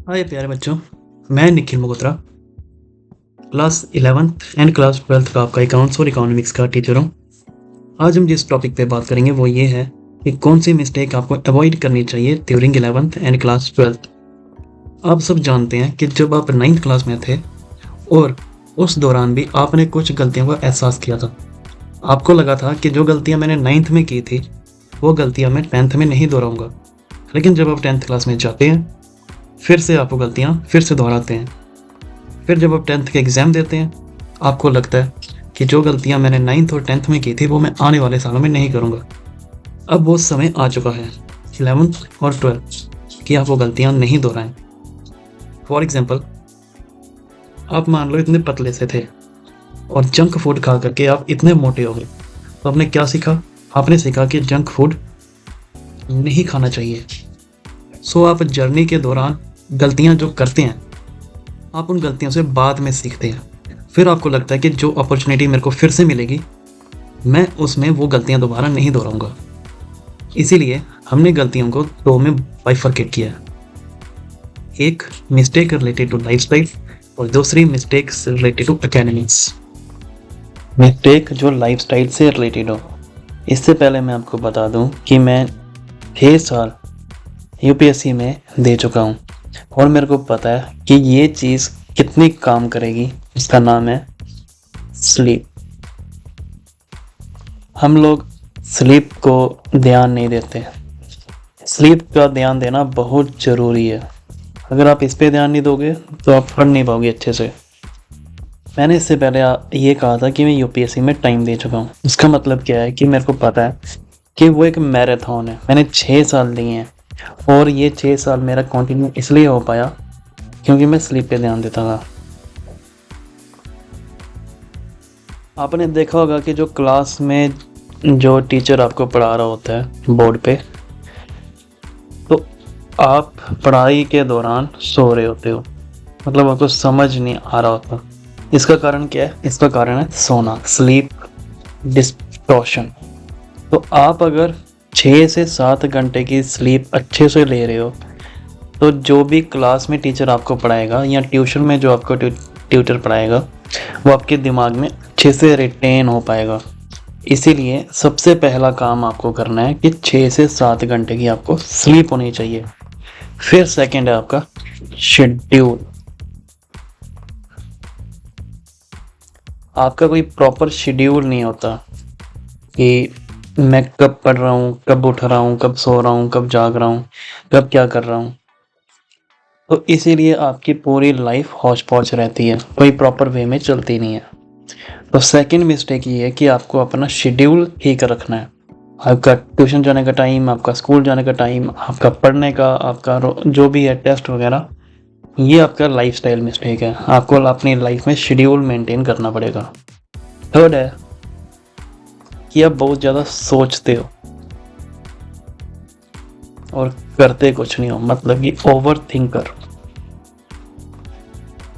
हाय प्यारे बच्चों, मैं Nikhil Magotra class 11th and class 12th का आपका अकाउंट्स और इकोनॉमिक्स का टीचर हूँ। आज हम जिस टॉपिक पे बात करेंगे वो ये है कि कौन सी मिस्टेक आपको अवॉइड करनी चाहिए during 11th and class 12th। आप सब जानते हैं कि जब आप 9th क्लास में थे और उस दौरान भी आपने कुछ गलतियों का एहसास किया था। आपको लगा था कि जो गलतियाँ मैंने 9th में की थी वो गलतियाँ मैं 10th में नहीं दोहराऊँगा, लेकिन जब आप 10th क्लास में जाते हैं फिर से आप वो गलतियाँ फिर से दोहराते हैं। फिर जब आप 10th के एग्ज़ाम देते हैं आपको लगता है कि जो गलतियाँ मैंने 9th और 10th में की थी वो मैं आने वाले सालों में नहीं करूँगा। अब वो समय आ चुका है 11th और 12th कि आप वो गलतियाँ नहीं दोहराएं। फॉर एग्ज़ाम्पल, आप मान लो इतने पतले से थे और जंक फूड खा करके आप इतने मोटे हो गए, तो आपने क्या सीखा? आपने सीखा कि जंक फूड नहीं खाना चाहिए। सो आप जर्नी के दौरान गलतियाँ जो करते हैं आप उन गलतियों से बाद में सीखते हैं। फिर आपको लगता है कि जो अपॉर्चुनिटी मेरे को फिर से मिलेगी मैं उसमें वो गलतियां दोबारा नहीं दोहराऊंगा। इसीलिए हमने गलतियों को दो में बाइफरकेट किया है। एक मिस्टेक रिलेटेड टू लाइफस्टाइल और दूसरी mistake related to academics. Mistake जो लाइफस्टाइल से रिलेटेड हो, इससे पहले मैं आपको बता दूं कि मैं 6 साल यूपीएससी में दे चुका हूं और मेरे को पता है कि ये चीज़ कितनी काम करेगी। इसका नाम है स्लीप। हम लोग स्लीप को ध्यान नहीं देते। स्लीप का ध्यान देना बहुत ज़रूरी है। अगर आप इस पे ध्यान नहीं दोगे तो आप पढ़ नहीं पाओगे अच्छे से। मैंने इससे पहले ये कहा था कि मैं यूपीएससी में टाइम दे चुका हूँ। इसका मतलब क्या है कि मेरे को पता है कि वो एक मैराथन है। मैंने 6 साल दिए हैं और ये 6 साल मेरा कंटिन्यू इसलिए हो पाया क्योंकि मैं स्लीप पे ध्यान देता था। आपने देखा होगा कि जो क्लास में जो टीचर आपको पढ़ा रहा होता है बोर्ड पे, तो आप पढ़ाई के दौरान सो रहे होते हो, मतलब आपको समझ नहीं आ रहा होता। इसका कारण क्या है? इसका कारण है सोना, स्लीप डिस्टॉर्शन। तो आप अगर 6 से 7 घंटे की स्लीप अच्छे से ले रहे हो तो जो भी क्लास में टीचर आपको पढ़ाएगा या ट्यूशन में जो आपको ट्यूटर पढ़ाएगा वो आपके दिमाग में अच्छे से रिटेन हो पाएगा। इसीलिए सबसे पहला काम आपको करना है कि 6 से 7 घंटे की आपको स्लीप होनी चाहिए। फिर सेकंड है आपका शेड्यूल। आपका कोई प्रॉपर शेड्यूल नहीं होता कि मैं कब पढ़ रहा हूँ, कब उठ रहा हूँ, कब सो रहा हूँ, कब जाग रहा हूँ, कब क्या कर रहा हूँ। तो इसीलिए आपकी पूरी लाइफ हौच पौच रहती है, कोई प्रॉपर वे में चलती नहीं है। तो सेकंड मिस्टेक ये है कि आपको अपना शेड्यूल ठीक रखना है। आपका ट्यूशन जाने का टाइम, आपका स्कूल जाने का टाइम, आपका पढ़ने का, आपका जो भी है टेस्ट वगैरह, ये आपका लाइफस्टाइल मिस्टेक है। आपको अपनी लाइफ में शेड्यूल मेंटेन करना पड़ेगा। थर्ड है कि आप बहुत ज़्यादा सोचते हो और करते कुछ नहीं हो, मतलब कि ओवर थिंकर।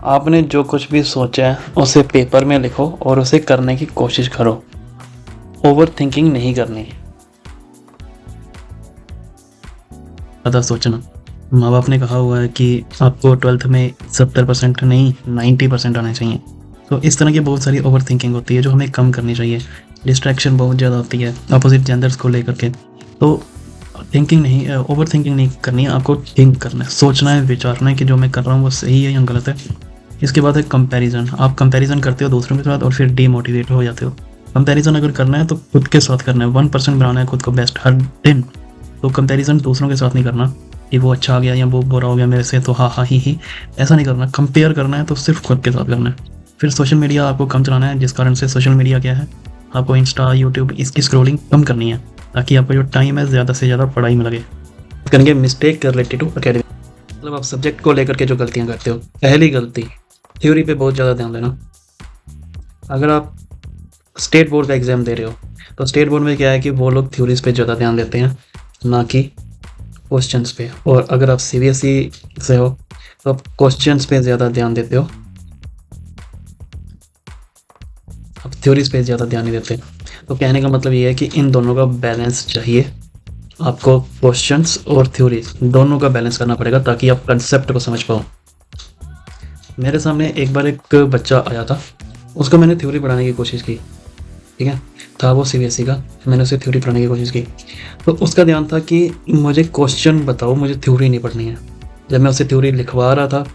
आपने जो कुछ भी सोचा है उसे पेपर में लिखो और उसे करने की कोशिश करो। ओवर थिंकिंग नहीं करनी। ज़्यादा सोचना, माँ बाप ने कहा हुआ है कि आपको 12th में 70% नहीं 90% आने चाहिए। तो इस तरह की बहुत सारी ओवर थिंकिंग होती है जो हमें कम करनी चाहिए। डिस्ट्रैक्शन बहुत ज़्यादा होती है अपोजिट जेंडर्स को लेकर के। तो थिंकिंग नहीं, ओवर थिंकिंग नहीं करनी है, आपको थिंक करना है, सोचना है, विचारना है कि जो मैं कर रहा हूँ वो सही है या गलत है। इसके बाद है कंपैरिजन। आप कंपैरिजन करते हो दूसरों के साथ और फिर डीमोटिवेट हो जाते हो। कंपैरिजन अगर करना है तो खुद के साथ करना है, 1% बनाना है खुद को बेस्ट हर दिन। तो कंपैरिजन दूसरों के साथ नहीं करना कि वो अच्छा आ गया या वो बुरा हो गया मेरे से तो हाँ हाँ ही, ऐसा नहीं करना। कंपेयर करना है तो सिर्फ खुद के साथ करना है। फिर सोशल मीडिया आपको कम चलाना है, जिस कारण से सोशल मीडिया क्या है, आपको इंस्टा, यूट्यूब, इसकी स्क्रोलिंग कम करनी है ताकि आपका जो टाइम है ज़्यादा से ज़्यादा पढ़ाई में लगे। करेंगे मिस्टेक रिलेटेड टू एकेडमिक, मतलब आप सब्जेक्ट को लेकर के जो गलतियाँ करते हो। पहली गलती, थ्योरी पे बहुत ज़्यादा ध्यान देना। अगर आप स्टेट बोर्ड का एग्ज़ाम दे रहे हो तो स्टेट बोर्ड में क्या है कि वो लोग थ्योरीज पे ज़्यादा ध्यान देते हैं ना कि क्वेश्चंस पे। और अगर आप सीबीएसई से हो तो आप क्वेश्चंस पे ज़्यादा ध्यान देते हो, आप थ्योरीज पे ज़्यादा ध्यान नहीं देते। तो कहने का मतलब ये है कि इन दोनों का बैलेंस चाहिए आपको क्वेश्चंस और थ्योरीज दोनों का बैलेंस करना पड़ेगा ताकि आप कंसेप्ट को समझ पाओ। मेरे सामने एक बार एक बच्चा आया था, उसको मैंने थ्योरी पढ़ाने की कोशिश की, ठीक है, था वो सीबीएसई का, मैंने उसे थ्योरी पढ़ाने की कोशिश की। तो उसका ध्यान था कि मुझे क्वेश्चन बताओ, मुझे थ्योरी नहीं पढ़नी है। जब मैं उसे थ्योरी लिखवा रहा था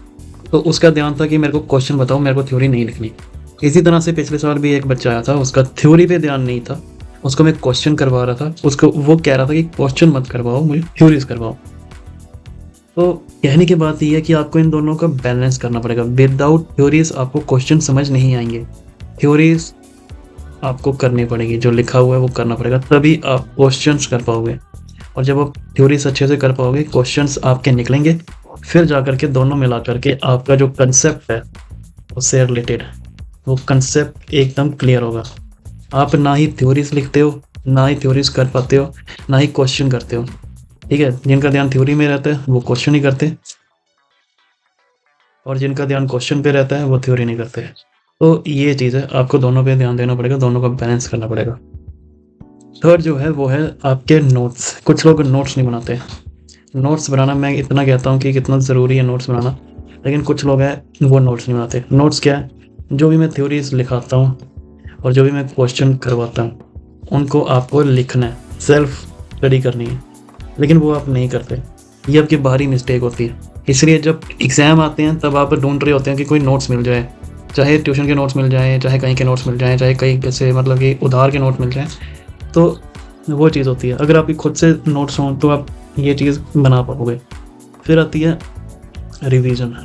तो उसका ध्यान था कि मेरे को क्वेश्चन बताओ, मेरे को थ्योरी नहीं लिखनी। इसी तरह से पिछले साल भी एक बच्चा आया था, उसका थ्योरी पे ध्यान नहीं था, उसको मैं क्वेश्चन करवा रहा था, उसको वो कह रहा था कि क्वेश्चन मत करवाओ, मुझे थ्योरीज करवाओ। तो कहने की बात यह है कि आपको इन दोनों का बैलेंस करना पड़ेगा। विदाउट थ्योरीज आपको क्वेश्चन समझ नहीं आएंगे, थ्योरीज आपको करनी पड़ेगी, जो लिखा हुआ है वो करना पड़ेगा, तभी आप क्वेश्चंस कर पाओगे। और जब आप थ्योरीज अच्छे से कर पाओगे, क्वेश्चंस आपके निकलेंगे, फिर जा करके दोनों मिला करके आपका जो कंसेप्ट है उससे रिलेटेड वो कंसेप्ट एकदम क्लियर होगा। आप ना ही थ्योरीज लिखते हो, ना ही थ्योरीज कर पाते हो, ना ही क्वेश्चन करते हो, ठीक है। जिनका ध्यान थ्योरी में रहता है वो क्वेश्चन ही करते, और जिनका ध्यान क्वेश्चन पे रहता है वो थ्योरी नहीं करते। तो ये चीज़ है, आपको दोनों पे ध्यान देना पड़ेगा, दोनों का बैलेंस करना पड़ेगा। थर्ड जो है वो है आपके नोट्स। कुछ लोग नोट्स नहीं बनाते। नोट्स बनाना, मैं इतना कहता हूँ कि कितना ज़रूरी है नोट्स बनाना, लेकिन कुछ लोग हैं वो नोट्स नहीं बनाते। नोट्स क्या है, जो भी मैं थ्योरीज लिखाता हूँ और जो भी मैं क्वेश्चन करवाता हूँ उनको आपको लिखना है, सेल्फ स्टडी करनी है, लेकिन वो आप नहीं करते। ये आपकी बाहरी मिस्टेक होती है। इसलिए जब एग्ज़ाम आते हैं तब आप ढूंढ रहे होते हैं कि कोई नोट्स मिल जाए, चाहे ट्यूशन के नोट्स मिल जाएँ, चाहे कहीं के नोट्स मिल जाएँ, चाहे कहीं कैसे मतलब कि उधार के नोट मिल जाएँ, तो वो चीज़ होती है। अगर आपकी खुद से नोट्स हों तो आप ये चीज़ बना पाओगे। फिर आती है रिवीजन।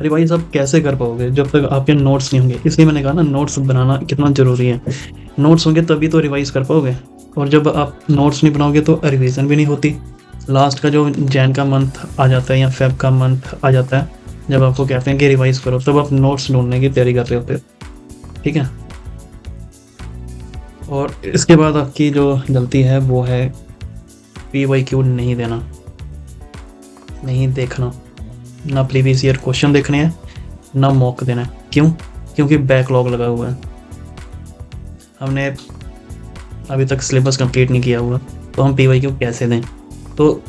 रिवाइज आप कैसे कर पाओगे जब तक आपके नोट्स नहीं होंगे? इसलिए मैंने कहा ना, नोट्स बनाना कितना ज़रूरी है। नोट्स होंगे तभी तो रिवाइज कर पाओगे, और जब आप नोट्स नहीं बनाओगे तो रिवीजन भी नहीं होती। लास्ट का जो जैन का मंथ आ जाता है या फेब का मंथ आ जाता है, जब आपको कहते हैं कि रिवाइज करो, तब आप नोट्स ढूंढने की तैयारी कर रहे होते हो, ठीक है। और इसके बाद आपकी जो गलती है वो है PYQ नहीं देना, नहीं देखना, ना प्रीवियस ईयर क्वेश्चन देखने हैं, ना मॉक देना है। क्यों? क्योंकि बैकलॉग लगा हुआ है, हमने अभी तक सिलेबस कंप्लीट नहीं किया हुआ, तो हम PYQ कैसे दें? तो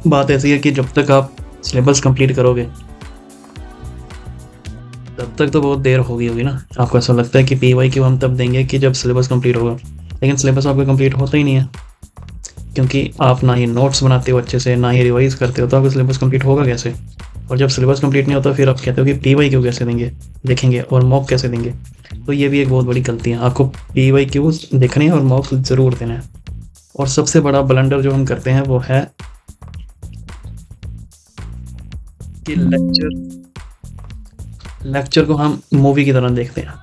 बात ऐसी है कि जब तक आप सिलेबस कंप्लीट करोगे तब तक तो बहुत देर होगी ना। आपको ऐसा लगता है कि PYQ हम तब देंगे कि जब सिलेबस कंप्लीट होगा, लेकिन सिलेबस आपका कंप्लीट होता ही नहीं है, क्योंकि आप ना ही नोट्स बनाते हो अच्छे से, ना ही रिवाइज करते हो, तो आपका सिलेबस कंप्लीट होगा कैसे? और जब सिलेबस कंप्लीट नहीं होता फिर आप कहते हो कि PYQ कैसे देखेंगे और मॉक कैसे देंगे? तो ये भी एक बहुत बड़ी गलती है। आपको PYQ देखने हैं और मॉक ज़रूर देना है। और सबसे बड़ा ब्लंडर जो हम करते हैं वो है कि लेक्चर को हम मूवी की तरह देखते हैं।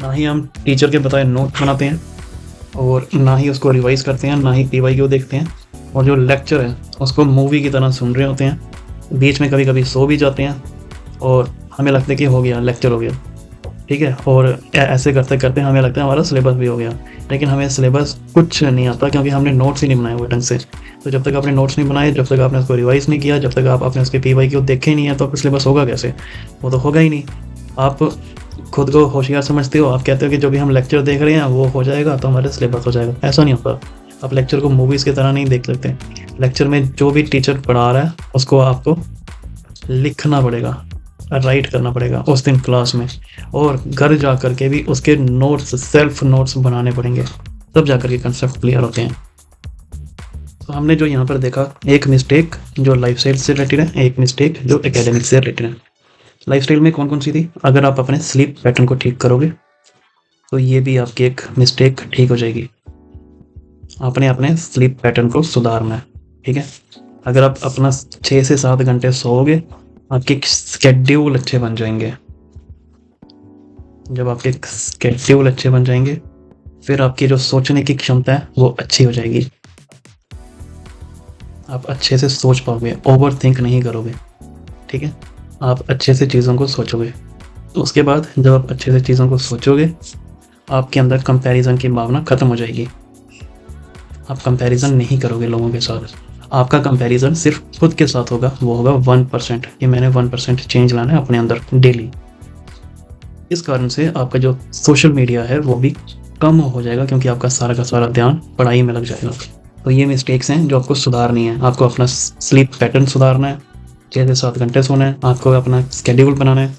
ना ही हम टीचर के बताए नोट बनाते हैं, और ना ही उसको रिवाइज करते हैं, ना ही PYQ देखते हैं, और जो लेक्चर है उसको मूवी की तरह सुन रहे होते हैं। बीच में कभी कभी सो भी जाते हैं और हमें लगता है कि हो गया, लेक्चर हो गया, ठीक है। और ऐसे करते करते हमें लगता है हमारा सिलेबस भी हो गया, लेकिन हमें सिलेबस कुछ नहीं आता, क्योंकि हमने नोट्स ही नहीं बनाए हुए ढंग से। तो जब तक आपने नोट्स नहीं बनाए, जब तक आपने उसको रिवाइज नहीं किया, जब तक आपने उसके PYQ देखे ही नहीं है, तो आपका सिलेबस होगा कैसे? वो तो होगा ही नहीं। आप खुद को होशियार समझते हो, आप कहते हो कि जो भी हम लेक्चर देख रहे हैं वो हो जाएगा तो हमारा सिलेबस हो जाएगा। ऐसा नहीं होता। आप लेक्चर को मूवीज़ की तरह नहीं देख सकते। लेक्चर में जो भी टीचर पढ़ा रहा है उसको आपको लिखना पड़ेगा, राइट करना पड़ेगा उस दिन क्लास में, और घर जा कर के भी उसके नोट्स, सेल्फ नोट्स बनाने पड़ेंगे, तब जा कर के कंसेप्ट क्लियर होते हैं। तो हमने जो यहाँ पर देखा, एक मिस्टेक जो लाइफ स्टाइल से रिलेटेड है, एक मिस्टेक जो एकेडमिक से रिलेटेड है। लाइफ स्टाइल में कौन कौन सी थी? अगर आप अपने स्लीप पैटर्न को ठीक करोगे तो ये भी आपकी एक मिस्टेक ठीक हो जाएगी। आपने अपने स्लीप पैटर्न को सुधारना है, ठीक है। अगर आप अपना 6 से 7 घंटे सोओगे, आपके स्केड्यूल अच्छे बन जाएंगे। जब आपके स्केड्यूल अच्छे बन जाएंगे, फिर आपकी जो सोचने की क्षमता है वो अच्छी हो जाएगी। आप अच्छे से सोच पाओगे, ओवर थिंक नहीं करोगे, ठीक है। आप अच्छे से चीज़ों को सोचोगे, तो उसके बाद जब आप अच्छे से चीज़ों को सोचोगे, आपके अंदर कंपैरिजन की भावना ख़त्म हो जाएगी। आप कंपैरिजन नहीं करोगे लोगों के साथ। आपका कंपैरिजन सिर्फ खुद के साथ होगा, वो होगा 1%, कि मैंने 1% चेंज लाना है अपने अंदर डेली। इस कारण से आपका जो सोशल मीडिया है वो भी कम हो जाएगा, क्योंकि आपका सारा का सारा ध्यान पढ़ाई में लग जाएगा। तो ये मिस्टेक्स हैं जो आपको सुधारनी है। आपको अपना स्लीप पैटर्न सुधारना है, 6 से 7 घंटे सोना है, आपको अपना स्केड्यूल बनाना है।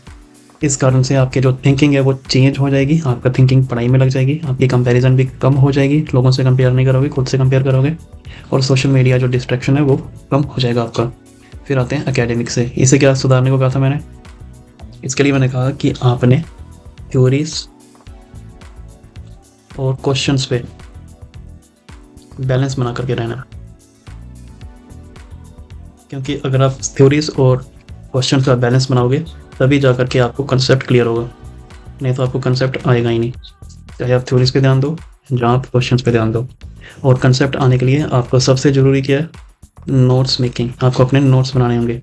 इस कारण से आपकी जो थिंकिंग है वो चेंज हो जाएगी, आपका थिंकिंग पढ़ाई में लग जाएगी, आपकी कंपैरिजन भी कम हो जाएगी, लोगों से कंपेयर नहीं करोगे, खुद से कंपेयर करोगे, और सोशल मीडिया जो डिस्ट्रैक्शन है वो कम हो जाएगा आपका। फिर आते हैं एकेडमिक से। इसे क्या सुधारने को कहा था मैंने? इसके लिए मैंने कहा कि आपने थ्योरीज और क्वेश्चंस पे बैलेंस बना करके रहना है, क्योंकि अगर आप थ्योरीज और क्वेश्चन का बैलेंस बनाओगे तभी जा करके आपको कंसेप्ट क्लियर होगा, नहीं तो आपको कंसेप्ट आएगा ही नहीं। चाहे आप थ्योरीज पे ध्यान दो, जहाँ आप क्वेश्चन पे ध्यान दो। और कंसेप्ट आने के लिए आपको सबसे ज़रूरी क्या है? Notes making. आपको अपने नोट्स बनाने होंगे,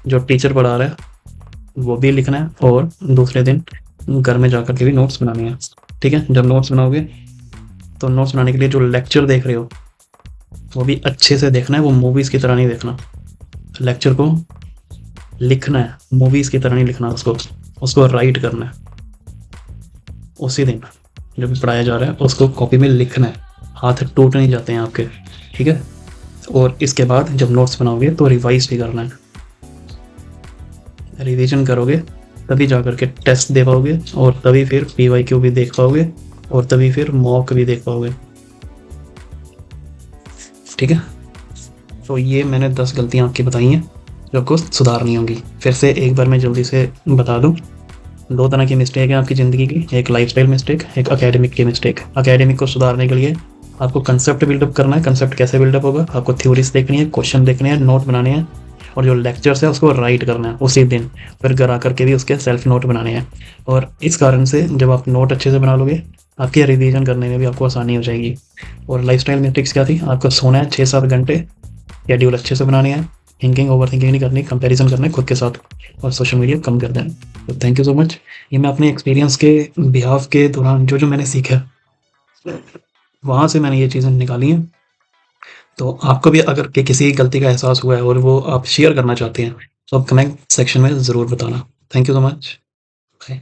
जो टीचर पढ़ा रहा है वो भी लिखना है, और दूसरे दिन घर में जाकर के भी नोट्स बनाने हैं। ठीक है, जब नोट्स बनाओगे तो नोट्स बनाने के लिए जो लेक्चर देख रहे हो वो भी अच्छे से देखना है, वो मूवीज़ की तरह नहीं देखना। लेक्चर को लिखना है, मूवीज़ की तरह नहीं लिखना, उसको राइट करना है। उसी दिन जो भी पढ़ाया जा रहा है उसको कॉपी में लिखना है, हाथ टूट नहीं जाते हैं आपके। ठीक है, और इसके बाद जब नोट्स बनाओगे तो रिवाइज भी करना है। रिवीजन करोगे तभी जा करके टेस्ट दे पाओगे, और तभी फिर PYQ भी देख पाओगे, और तभी फिर मॉक भी देख पाओगे। ठीक है, तो ये मैंने 10 गलतियाँ आपकी बताई हैं जो आपको सुधारनी होंगी। फिर से एक बार मैं जल्दी से बता दूं, 2 तरह की मिस्टेक है आपकी ज़िंदगी की, एक लाइफस्टाइल मिस्टेक, एक एकेडमिक की मिस्टेक। एकेडमिक को सुधारने के लिए आपको कंसेप्ट बिल्डअप करना है। कंसेप्ट कैसे बिल्डअप होगा? आपको थ्योरीज देखनी है, क्वेश्चन देखने हैं, नोट बनाने हैं, और जो लेक्चर्स है उसको राइट करना है उसी दिन। फिर घर आकर के भी उसके सेल्फ नोट बनाने हैं। और इस कारण से जब आप नोट अच्छे से बना लोगे, आपकी रिवीजन करने में भी आपको आसानी हो जाएगी। और लाइफस्टाइल मिस्टेक्स क्या थी? आपको सोना है 6-7 घंटे, शेड्यूल अच्छे से बनाने हैं, थिंकिंग ओवर थिंकिंग नहीं करनी, कंपैरिजन करना है खुद के साथ, और सोशल मीडिया कम कर देना। तो थैंक यू सो मच। ये मैं अपने एक्सपीरियंस के बिहाफ के दौरान जो जो मैंने सीखा वहाँ से मैंने ये चीज़ें निकाली हैं। तो आपको भी अगर कि किसी गलती का एहसास हुआ है और वो आप शेयर करना चाहते हैं तो आप कमेंट सेक्शन में ज़रूर बताना। Thank you so much. Bye.